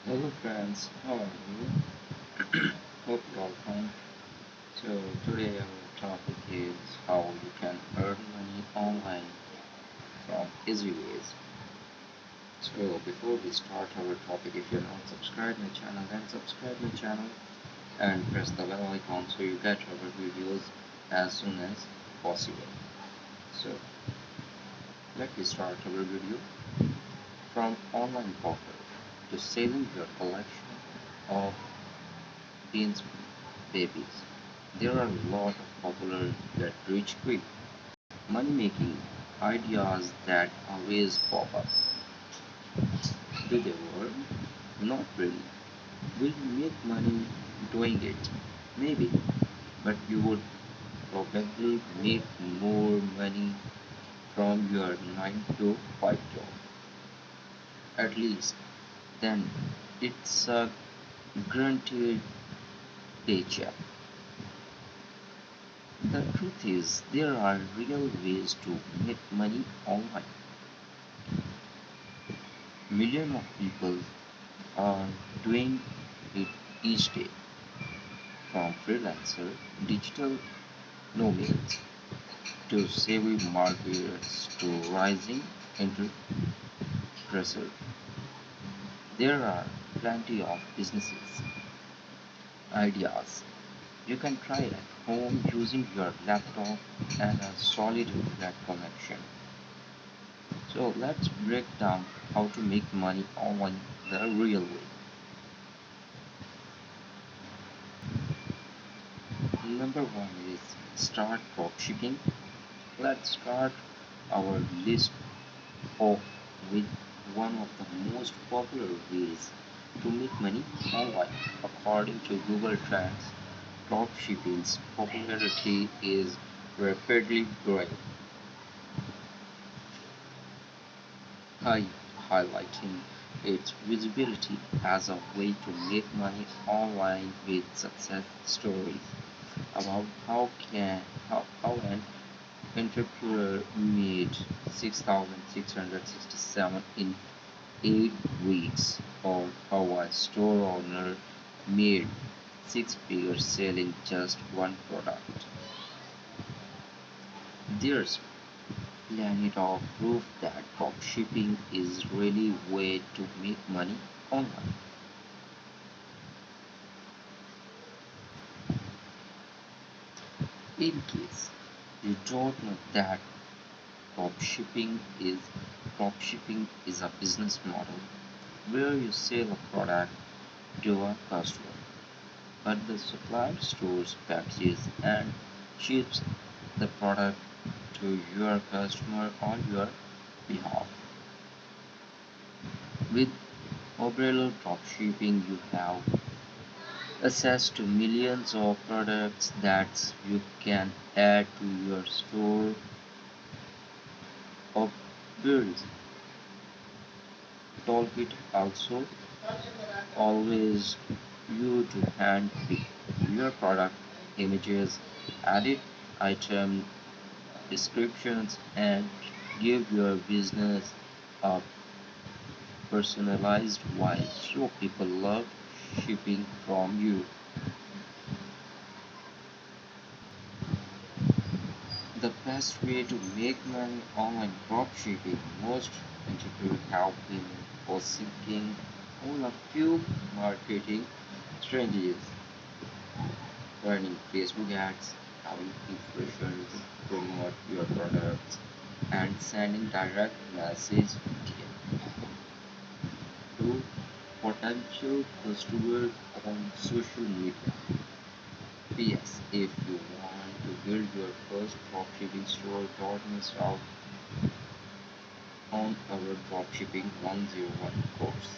Hello friends, how are you? Hope you all fine. So today our topic is how you can earn money online from easy ways. So before we start our topic, if you're not subscribed my channel, then subscribe my channel and press the bell icon so you get our videos as soon as possible. So let me start our video. From online poker to selling your collection of beans babies. There are a lot of popular get rich quick money making ideas that always pop up. Do they work? Not really. Will you make money doing it? Maybe, but you would probably make more money from your 9 to 5 job. At least then it's a guaranteed paycheck. The truth is, there are real ways to make money online. Millions of people are doing it each day, from freelancer, digital nomads, to savvy marketers to rising entrepreneurs. There are plenty of businesses ideas you can try at home using your laptop and a solid internet connection. So let's break down how to make money online the real way. Number one is start dropshipping. Let's start our list off with one of the most popular ways to make money online. According to Google Trends, dropshipping's popularity is rapidly growing, high highlighting its visibility as a way to make money online with success stories about how an entrepreneur made 6,667 in 8 weeks, or how a store owner made six figures selling just one product. There's plenty of proof that dropshipping is really way to make money online. In case you don't know that dropshipping is dropshipping is a business model where you sell a product to a customer, but the supplier stores, packages, and ships the product to your customer on your behalf. With umbrella dropshipping, you have access to millions of products that you can add to your store of bills. Toolkit also always you to hand pick your product images, edit item descriptions, and give your business a personalized vibe so people love shipping from you. The best way to make money online dropshipping, most entrepreneurs have been forsaking on a few marketing strategies: running Facebook ads, having influencers promote your products, and sending direct message to potential customers on social media. PS, if you want to build your first dropshipping store, don't miss out on our Dropshipping 101 course.